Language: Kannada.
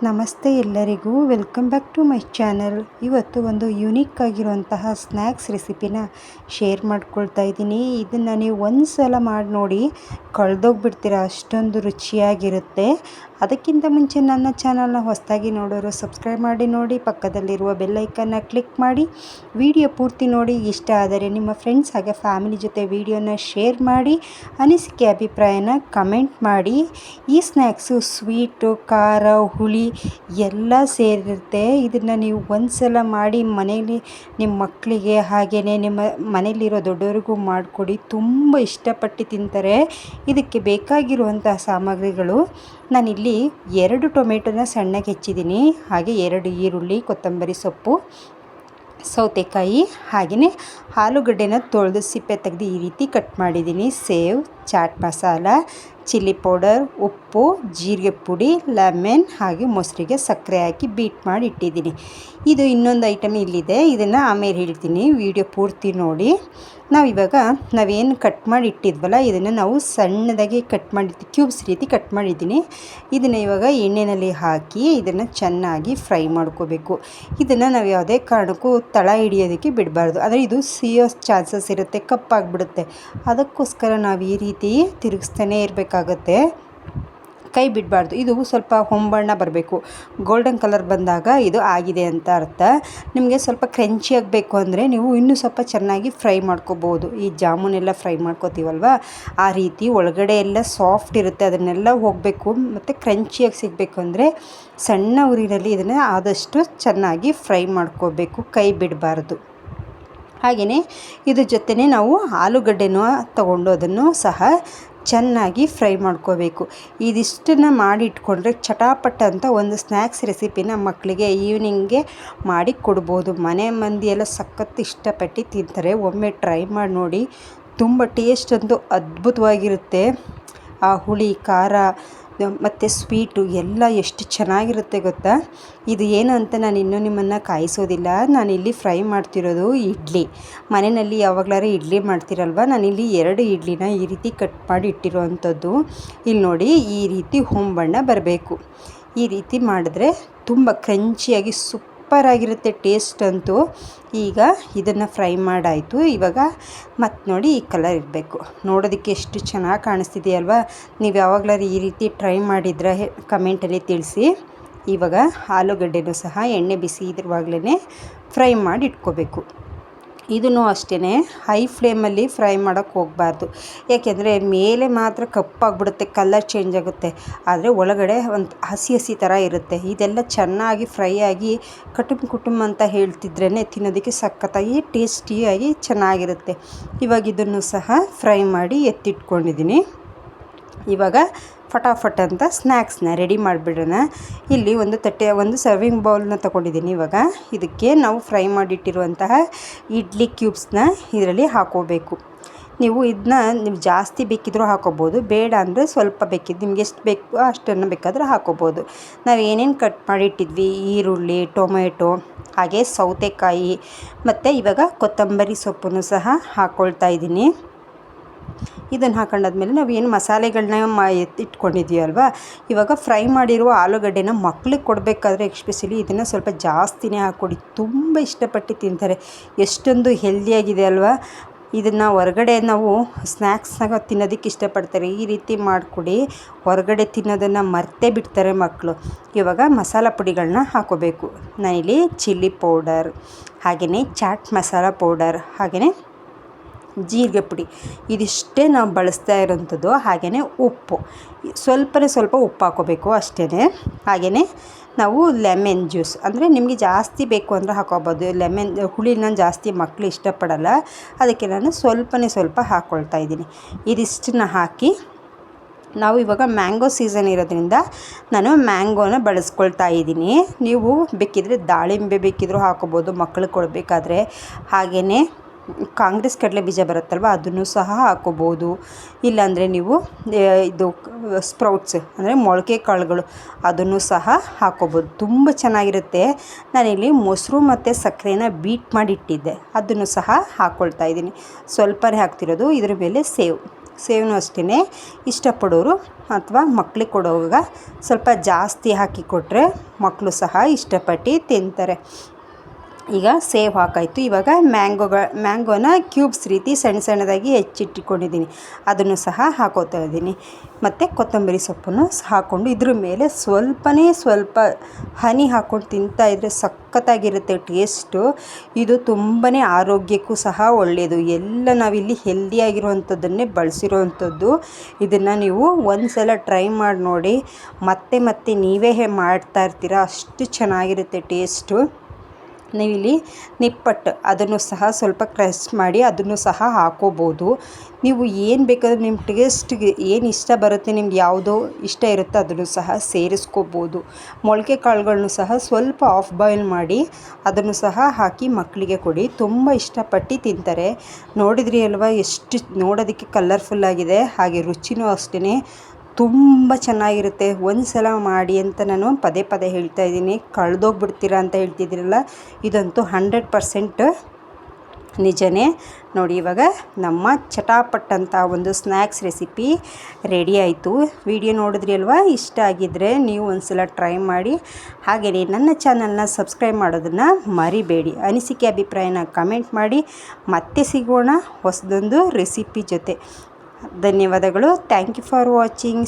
ನಮಸ್ತೆ ಎಲ್ಲರಿಗೂ, welcome back to my channel. ಇವತ್ತು ಒಂದು ಯುನೀಕ್ ಆಗಿರುವಂತಹ ಸ್ನ್ಯಾಕ್ಸ್ ರೆಸಿಪಿನ ಶೇರ್ ಮಾಡ್ಕೊಳ್ತಾ ಇದ್ದೀನಿ. ಇದನ್ನು ನೀವು ಒಂದು ಸಲ ಮಾಡಿ ನೋಡಿ, ಕಳೆದೋಗ್ಬಿಡ್ತೀರ, ಅಷ್ಟೊಂದು ರುಚಿಯಾಗಿರುತ್ತೆ. ಅದಕ್ಕಿಂತ ಮುಂಚೆ ನನ್ನ ಚಾನಲ್ನ ಹೊಸದಾಗಿ ನೋಡೋರು ಸಬ್ಸ್ಕ್ರೈಬ್ ಮಾಡಿ ನೋಡಿ, ಪಕ್ಕದಲ್ಲಿರುವ ಬೆಲ್ಲೈಕನ್ನ ಕ್ಲಿಕ್ ಮಾಡಿ, ವಿಡಿಯೋ ಪೂರ್ತಿ ನೋಡಿ. ಇಷ್ಟ ಆದರೆ ನಿಮ್ಮ ಫ್ರೆಂಡ್ಸ್ ಹಾಗೆ ಫ್ಯಾಮಿಲಿ ಜೊತೆ ವಿಡಿಯೋನ ಶೇರ್ ಮಾಡಿ, ಅನಿಸಿಕೆ ಅಭಿಪ್ರಾಯನ ಕಮೆಂಟ್ ಮಾಡಿ. ಈ ಸ್ನ್ಯಾಕ್ಸು ಸ್ವೀಟು, ಖಾರ, ಹುಳಿ ಎಲ್ಲ ಸೇರಿರುತ್ತೆ. ಇದನ್ನು ನೀವು ಒಂದು ಸಲ ಮಾಡಿ ಮನೇಲಿ ನಿಮ್ಮ ಮಕ್ಕಳಿಗೆ ಹಾಗೆಯೇ ನಿಮ್ಮ ಮನೇಲಿರೋ ದೊಡ್ಡವರಿಗೂ ಮಾಡಿಕೊಡಿ, ತುಂಬ ಇಷ್ಟಪಟ್ಟು ತಿಂತಾರೆ. ಇದಕ್ಕೆ ಬೇಕಾಗಿರುವಂತಹ ಸಾಮಗ್ರಿಗಳು, ನಾನಿಲ್ಲಿ 2 ಟೊಮೆಟೊನ ಸಣ್ಣಗೆ ಹೆಚ್ಚಿದ್ದೀನಿ, ಹಾಗೆ 2 ಈರುಳ್ಳಿ, ಕೊತ್ತಂಬರಿ ಸೊಪ್ಪು, ಸೌತೆಕಾಯಿ, ಹಾಗೆಯೇ ಆಲೂಗಡ್ಡೆನ ತೊಳೆದು ಸಿಪ್ಪೆ ತೆಗೆದು ಈ ರೀತಿ ಕಟ್ ಮಾಡಿದ್ದೀನಿ. ಸೇವ್, ಚಾಟ್ ಮಸಾಲ, ಚಿಲ್ಲಿ ಪೌಡರ್, ಉಪ್ಪು, ಜೀರಿಗೆ ಪುಡಿ, ಲೆಮನ್, ಹಾಗೆ ಮೊಸರಿಗೆ ಸಕ್ಕರೆ ಹಾಕಿ ಬೀಟ್ ಮಾಡಿ ಇಟ್ಟಿದ್ದೀನಿ. ಇದು ಇನ್ನೊಂದು ಐಟಮ್ ಇಲ್ಲಿದೆ, ಇದನ್ನು ಆಮೇಲೆ ಹೇಳ್ತೀನಿ, ವಿಡಿಯೋ ಪೂರ್ತಿ ನೋಡಿ. ನಾವೇನು ಕಟ್ ಮಾಡಿ ಇಟ್ಟಿದ್ವಲ್ಲ, ಇದನ್ನು ನಾವು ಸಣ್ಣದಾಗಿ ಕಟ್ ಮಾಡಿದ್ದು ಕ್ಯೂಬ್ಸ್ ರೀತಿ ಕಟ್ ಮಾಡಿದ್ದೀನಿ. ಇದನ್ನು ಇವಾಗ ಎಣ್ಣೆಯಲ್ಲಿ ಹಾಕಿ ಇದನ್ನು ಚೆನ್ನಾಗಿ ಫ್ರೈ ಮಾಡ್ಕೋಬೇಕು. ಇದನ್ನು ನಾವು ಯಾವುದೇ ಕಾರಣಕ್ಕೂ ತಳ ಹಿಡಿಯೋದಕ್ಕೆ ಬಿಡಬಾರ್ದು, ಅಂದರೆ ಇದು ಸಿಯೋ ಚಾನ್ಸಸ್ ಇರುತ್ತೆ, ಕಪ್ಪಾಗಿಬಿಡುತ್ತೆ. ಅದಕ್ಕೋಸ್ಕರ ನಾವು ಈ ರೀತಿ ತಿರುಗಿಸ್ತಾನೆ ಇರಬೇಕಾಗತ್ತೆ, ಕೈ ಬಿಡಬಾರ್ದು. ಇದು ಸ್ವಲ್ಪ ಹೊಂಬಣ್ಣ ಬರಬೇಕು, ಗೋಲ್ಡನ್ ಕಲರ್ ಬಂದಾಗ ಇದು ಆಗಿದೆ ಅಂತ ಅರ್ಥ. ನಿಮಗೆ ಸ್ವಲ್ಪ ಕ್ರಂಚಿ ಆಗಬೇಕು ಅಂದರೆ ನೀವು ಇನ್ನೂ ಸ್ವಲ್ಪ ಚೆನ್ನಾಗಿ ಫ್ರೈ ಮಾಡ್ಕೋಬೋದು. ಈ ಜಾಮೂನೆಲ್ಲ ಫ್ರೈ ಮಾಡ್ಕೋತೀವಲ್ವ, ಆ ರೀತಿ ಒಳಗಡೆ ಎಲ್ಲ ಸಾಫ್ಟ್ ಇರುತ್ತೆ, ಅದನ್ನೆಲ್ಲ ಹೋಗಬೇಕು. ಮತ್ತು ಕ್ರಂಚಿಯಾಗಿ ಸಿಗಬೇಕು ಅಂದರೆ ಸಣ್ಣ ಉರಿನಲ್ಲಿ ಇದನ್ನು ಆದಷ್ಟು ಚೆನ್ನಾಗಿ ಫ್ರೈ ಮಾಡ್ಕೋಬೇಕು, ಕೈ ಬಿಡಬಾರ್ದು. ಹಾಗೆಯೇ ಇದ್ರ ಜೊತೆನೇ ನಾವು ಆಲೂಗಡ್ಡೆನೂ ತಗೊಂಡು ಅದನ್ನು ಸಹ ಚೆನ್ನಾಗಿ ಫ್ರೈ ಮಾಡ್ಕೋಬೇಕು. ಇದಿಷ್ಟನ್ನು ಮಾಡಿ ಇಟ್ಕೊಂಡ್ರೆ ಚಟಾಪಟ ಅಂತ ಒಂದು ಸ್ನ್ಯಾಕ್ಸ್ ರೆಸಿಪಿನ ಮಕ್ಕಳಿಗೆ ಈವ್ನಿಂಗ್ಗೆ ಮಾಡಿ ಕೊಡ್ಬೋದು. ಮನೆ ಮಂದಿ ಎಲ್ಲ ಸಖತ್ತು ಇಷ್ಟಪಟ್ಟು ತಿಂತಾರೆ. ಒಮ್ಮೆ ಟ್ರೈ ಮಾಡಿ ನೋಡಿ, ತುಂಬ ಟೇಸ್ಟ್ ಅಂತೂ ಅದ್ಭುತವಾಗಿರುತ್ತೆ. ಆ ಹುಳಿ, ಖಾರ ಮತ್ತು ಸ್ವೀಟು ಎಲ್ಲ ಎಷ್ಟು ಚೆನ್ನಾಗಿರುತ್ತೆ ಗೊತ್ತಾ. ಇದು ಏನು ಅಂತ ನಾನು ಇನ್ನೂ ನಿಮ್ಮನ್ನು ಕಾಯಿಸೋದಿಲ್ಲ. ನಾನಿಲ್ಲಿ ಫ್ರೈ ಮಾಡ್ತಿರೋದು ಇಡ್ಲಿ. ಮನೆಯಲ್ಲಿ ಯಾವಾಗಲಾರು ಇಡ್ಲಿ ಮಾಡ್ತಿರಲ್ವ, ನಾನಿಲ್ಲಿ 2 ಇಡ್ಲಿನ ಈ ರೀತಿ ಕಟ್ ಮಾಡಿ ಇಟ್ಟಿರೋ ಅಂಥದ್ದು. ಇಲ್ಲಿ ನೋಡಿ, ಈ ರೀತಿ ಹೊಂಬಣ್ಣ ಬರಬೇಕು. ಈ ರೀತಿ ಮಾಡಿದ್ರೆ ತುಂಬ ಕ್ರಂಚಿಯಾಗಿ ಸೂಪರಾಗಿರುತ್ತೆ ಟೇಸ್ಟ್ ಅಂತೂ. ಈಗ ಇದನ್ನು ಫ್ರೈ ಮಾಡಾಯಿತು. ಇವಾಗ ಮತ್ತು ನೋಡಿ, ಈ ಕಲರ್ ಇರಬೇಕು, ನೋಡೋದಕ್ಕೆ ಎಷ್ಟು ಚೆನ್ನಾಗಿ ಕಾಣಿಸ್ತಿದೆಯಲ್ವ. ನೀವು ಯಾವಾಗಲಾರು ಈ ರೀತಿ ಟ್ರೈ ಮಾಡಿದ್ರೆ ಕಮೆಂಟಲ್ಲಿ ತಿಳಿಸಿ. ಇವಾಗ ಆಲೂಗಡ್ಡೆನೂ ಸಹ ಎಣ್ಣೆ ಬಿಸಿ ಇರುವಾಗಲೇ ಫ್ರೈ ಮಾಡಿ ಇಟ್ಕೋಬೇಕು. ಇದನ್ನು ಅಷ್ಟೇ ಹೈ ಫ್ಲೇಮಲ್ಲಿ ಫ್ರೈ ಮಾಡೋಕ್ಕೆ ಹೋಗಬಾರ್ದು, ಯಾಕೆಂದರೆ ಮೇಲೆ ಮಾತ್ರ ಕಪ್ಪಾಗಿಬಿಡುತ್ತೆ, ಕಲರ್ ಚೇಂಜ್ ಆಗುತ್ತೆ, ಆದರೆ ಒಳಗಡೆ ಒಂದು ಹಸಿ ಹಸಿ ಥರ ಇರುತ್ತೆ. ಇದೆಲ್ಲ ಚೆನ್ನಾಗಿ ಫ್ರೈ ಆಗಿ ಕುಟುಂಬ ಅಂತ ಹೇಳ್ತಿದ್ರೇ ತಿನ್ನೋದಕ್ಕೆ ಸಖತ್ತಾಗಿ ಟೇಸ್ಟಿಯಾಗಿ ಚೆನ್ನಾಗಿರುತ್ತೆ. ಇವಾಗ ಇದನ್ನು ಸಹ ಫ್ರೈ ಮಾಡಿ ಎತ್ತಿಟ್ಕೊಂಡಿದ್ದೀನಿ. ಇವಾಗ ಫಟಾಫಟ್ ಅಂತ ಸ್ನ್ಯಾಕ್ಸ್ನ ರೆಡಿ ಮಾಡಿಬಿಡೋಣ. ಇಲ್ಲಿ ಒಂದು ಸರ್ವಿಂಗ್ ಬೌಲ್ನ ತೊಗೊಂಡಿದ್ದೀನಿ. ಇವಾಗ ಇದಕ್ಕೆ ನಾವು ಫ್ರೈ ಮಾಡಿಟ್ಟಿರುವಂತಹ ಇಡ್ಲಿ ಕ್ಯೂಬ್ಸ್ನ ಇದರಲ್ಲಿ ಹಾಕೋಬೇಕು. ನೀವು ಜಾಸ್ತಿ ಬೇಕಿದ್ರೂ ಹಾಕೋಬೋದು, ಬೇಡ ಅಂದರೆ ಸ್ವಲ್ಪ ಬೇಕಿದ್ದು ನಿಮ್ಗೆ ಎಷ್ಟು ಬೇಕು ಅಷ್ಟನ್ನು ಬೇಕಾದರೂ ಹಾಕೋಬೋದು. ನಾವು ಏನೇನು ಕಟ್ ಮಾಡಿಟ್ಟಿದ್ವಿ, ಈರುಳ್ಳಿ, ಟೊಮೆಟೊ, ಹಾಗೆ ಸೌತೆಕಾಯಿ, ಮತ್ತು ಇವಾಗ ಕೊತ್ತಂಬರಿ ಸೊಪ್ಪನ್ನು ಸಹ ಹಾಕ್ಕೊಳ್ತಾ ಇದ್ದೀನಿ. ಇದನ್ನು ಹಾಕೊಂಡಾದ್ಮೇಲೆ ನಾವು ಏನು ಮಸಾಲೆಗಳನ್ನ ಎತ್ತಿಟ್ಕೊಂಡಿದ್ದೀವಲ್ವ, ಇವಾಗ ಫ್ರೈ ಮಾಡಿರುವ ಆಲೂಗಡ್ಡೆನ ಮಕ್ಳಿಗೆ ಕೊಡಬೇಕಾದ್ರೆ ಎಸ್ಪೆಷಲಿ ಇದನ್ನು ಸ್ವಲ್ಪ ಜಾಸ್ತಿನೇ ಹಾಕ್ಕೊಡಿ, ತುಂಬ ಇಷ್ಟಪಟ್ಟು ತಿಂತಾರೆ. ಎಷ್ಟೊಂದು ಹೆಲ್ದಿಯಾಗಿದೆ ಅಲ್ವಾ. ಇದನ್ನು ಹೊರಗಡೆ ನಾವು ಸ್ನ್ಯಾಕ್ಸ್ನಾಗ ತಿನ್ನೋದಕ್ಕೆ ಇಷ್ಟಪಡ್ತಾರೆ. ಈ ರೀತಿ ಮಾಡಿಕೊಡಿ, ಹೊರಗಡೆ ತಿನ್ನೋದನ್ನು ಮರ್ತೇ ಬಿಡ್ತಾರೆ ಮಕ್ಕಳು. ಇವಾಗ ಮಸಾಲ ಪುಡಿಗಳನ್ನ ಹಾಕೋಬೇಕು. ನಾನಿಲ್ಲಿ ಚಿಲ್ಲಿ ಪೌಡರ್, ಹಾಗೆಯೇ ಚಾಟ್ ಮಸಾಲ ಪೌಡರ್, ಹಾಗೆಯೇ ಜೀರಿಗೆ ಪುಡಿ, ಇದಿಷ್ಟೇ ನಾವು ಬಳಸ್ತಾ ಇರೋಂಥದ್ದು. ಹಾಗೆಯೇ ಉಪ್ಪು, ಸ್ವಲ್ಪ ಉಪ್ಪು ಹಾಕೋಬೇಕು ಅಷ್ಟೇ. ಹಾಗೆಯೇ ನಾವು ಲೆಮನ್ ಜ್ಯೂಸ್, ಅಂದರೆ ನಿಮಗೆ ಜಾಸ್ತಿ ಬೇಕು ಅಂದರೆ ಹಾಕೋಬೋದು. ಲೆಮನ್ ಹುಳಿನ ಜಾಸ್ತಿ ಮಕ್ಕಳು ಇಷ್ಟಪಡಲ್ಲ, ಅದಕ್ಕೆ ನಾನು ಸ್ವಲ್ಪ ಹಾಕ್ಕೊಳ್ತಾ ಇದ್ದೀನಿ. ಇದಿಷ್ಟನ್ನ ಹಾಕಿ ನಾವು ಇವಾಗ ಮ್ಯಾಂಗೋ ಸೀಸನ್ ಇರೋದ್ರಿಂದ ನಾನು ಮ್ಯಾಂಗೋನ ಬಳಸ್ಕೊಳ್ತಾ ಇದ್ದೀನಿ. ನೀವು ಬೇಕಿದ್ದರೆ ದಾಳಿಂಬೆ ಬೇಕಿದ್ರೂ ಹಾಕೋಬೋದು ಮಕ್ಕಳಿಗೆ ಕೊಡಬೇಕಾದ್ರೆ. ಹಾಗೆಯೇ ಕಾಂಗ್ರೆಸ್ ಕಡಲೆ ಬೀಜ ಬರುತ್ತಲ್ವ, ಅದನ್ನು ಸಹ ಹಾಕೋಬೋದು. ಇಲ್ಲಾಂದರೆ ನೀವು ಇದು ಸ್ಪ್ರೌಟ್ಸ್ ಅಂದರೆ ಮೊಳಕೆ ಕಾಳುಗಳು, ಅದನ್ನು ಸಹ ಹಾಕೋಬೋದು, ತುಂಬ ಚೆನ್ನಾಗಿರುತ್ತೆ. ನಾನಿಲ್ಲಿ ಮೊಸರು ಮತ್ತು ಸಕ್ಕರೆನ ಬೀಟ್ ಮಾಡಿ ಇಟ್ಟಿದ್ದೆ, ಅದನ್ನು ಸಹ ಹಾಕ್ಕೊಳ್ತಾ ಇದ್ದೀನಿ. ಸ್ವಲ್ಪನೇ ಹಾಕ್ತಿರೋದು. ಇದ್ರ ಮೇಲೆ ಸೇವನು ಅಷ್ಟೇ ಇಷ್ಟಪಡೋರು ಅಥವಾ ಮಕ್ಳಿಗೆ ಕೊಡುವಾಗ ಸ್ವಲ್ಪ ಜಾಸ್ತಿ ಹಾಕಿ ಕೊಟ್ಟರೆ ಮಕ್ಕಳು ಸಹ ಇಷ್ಟಪಟ್ಟು ತಿಂತಾರೆ. ಈಗ ಸೇವ್ ಹಾಕಾಯಿತು. ಇವಾಗ ಮ್ಯಾಂಗೋನ ಕ್ಯೂಬ್ಸ್ ರೀತಿ ಸಣ್ಣ ಸಣ್ಣದಾಗಿ ಹೆಚ್ಚಿಟ್ಕೊಂಡಿದ್ದೀನಿ, ಅದನ್ನು ಸಹ ಹಾಕೋತಾ ಇದ್ದೀನಿ. ಮತ್ತು ಕೊತ್ತಂಬರಿ ಸೊಪ್ಪನ್ನು ಹಾಕ್ಕೊಂಡು ಇದ್ರ ಮೇಲೆ ಸ್ವಲ್ಪ ಹನಿ ಹಾಕ್ಕೊಂಡು ತಿಂತಾಯಿದ್ರೆ ಸಖತ್ತಾಗಿರುತ್ತೆ ಟೇಸ್ಟು. ಇದು ತುಂಬಾ ಆರೋಗ್ಯಕ್ಕೂ ಸಹ ಒಳ್ಳೆಯದು. ಎಲ್ಲ ನಾವಿಲ್ಲಿ ಹೆಲ್ದಿಯಾಗಿರುವಂಥದ್ದನ್ನೇ ಬಳಸಿರೋವಂಥದ್ದು. ಇದನ್ನು ನೀವು ಒಂದು ಸಲ ಟ್ರೈ ಮಾಡಿ ನೋಡಿ, ಮತ್ತೆ ನೀವೇ ಮಾಡ್ತಾ ಇರ್ತೀರ, ಅಷ್ಟು ಚೆನ್ನಾಗಿರುತ್ತೆ ಟೇಸ್ಟು. ನೀವಿಲ್ಲಿ ನಿಪ್ಪಟ್ಟು ಅದನ್ನು ಸಹ ಸ್ವಲ್ಪ ಕ್ರಷ್ ಮಾಡಿ ಅದನ್ನು ಸಹ ಹಾಕೋಬೋದು. ನೀವು ಏನು ಬೇಕಾದರೂ ನಿಮ್ಮ ಟೇಸ್ಟ್ಗೆ ಏನು ಇಷ್ಟ ಬರುತ್ತೆ, ನಿಮ್ಗೆ ಯಾವುದೋ ಇಷ್ಟ ಇರುತ್ತೋ ಅದನ್ನು ಸಹ ಸೇರಿಸ್ಕೋಬೋದು. ಮೊಳಕೆ ಕಾಳುಗಳನ್ನು ಸಹ ಸ್ವಲ್ಪ ಆಫ್ ಬಾಯ್ಲ್ ಮಾಡಿ ಅದನ್ನು ಸಹ ಹಾಕಿ ಮಕ್ಕಳಿಗೆ ಕೊಡಿ, ತುಂಬ ಇಷ್ಟಪಟ್ಟು ತಿಂತಾರೆ. ನೋಡಿದ್ರಿ ಅಲ್ವಾ ಎಷ್ಟು ನೋಡೋದಕ್ಕೆ ಕಲರ್ಫುಲ್ಲಾಗಿದೆ, ಹಾಗೆ ರುಚಿನೂ ಅಷ್ಟೇ ತುಂಬ ಚೆನ್ನಾಗಿರುತ್ತೆ. ಒಂದು ಸಲ ಮಾಡಿ ಅಂತ ನಾನು ಪದೇ ಹೇಳ್ತಾ ಇದ್ದೀನಿ. ಕಳೆದೋಗ್ಬಿಡ್ತೀರಾ ಅಂತ ಹೇಳ್ತಿದ್ದೀರಲ್ಲ, ಇದಂತೂ 100% ನಿಜನೇ. ನೋಡಿ ಇವಾಗ ನಮ್ಮ ಚಟಾಪಟ್ ಅಂತ ಒಂದು ಸ್ನ್ಯಾಕ್ಸ್ ರೆಸಿಪಿ ರೆಡಿ ಆಯಿತು. ವಿಡಿಯೋ ನೋಡಿದ್ರಿ ಅಲ್ವಾ, ಇಷ್ಟ ಆಗಿದ್ದರೆ ನೀವು ಒಂದು ಸಲ ಟ್ರೈ ಮಾಡಿ. ಹಾಗೆಯೇ ನನ್ನ ಚಾನಲ್ನ ಸಬ್ಸ್ಕ್ರೈಬ್ ಮಾಡೋದನ್ನು ಮರಿಬೇಡಿ. ಅನಿಸಿಕೆ ಅಭಿಪ್ರಾಯನ ಕಮೆಂಟ್ ಮಾಡಿ. ಮತ್ತೆ ಸಿಗೋಣ ಹೊಸದೊಂದು ರೆಸಿಪಿ ಜೊತೆ. ಧನ್ಯವಾದಗಳು. Thank you for watching.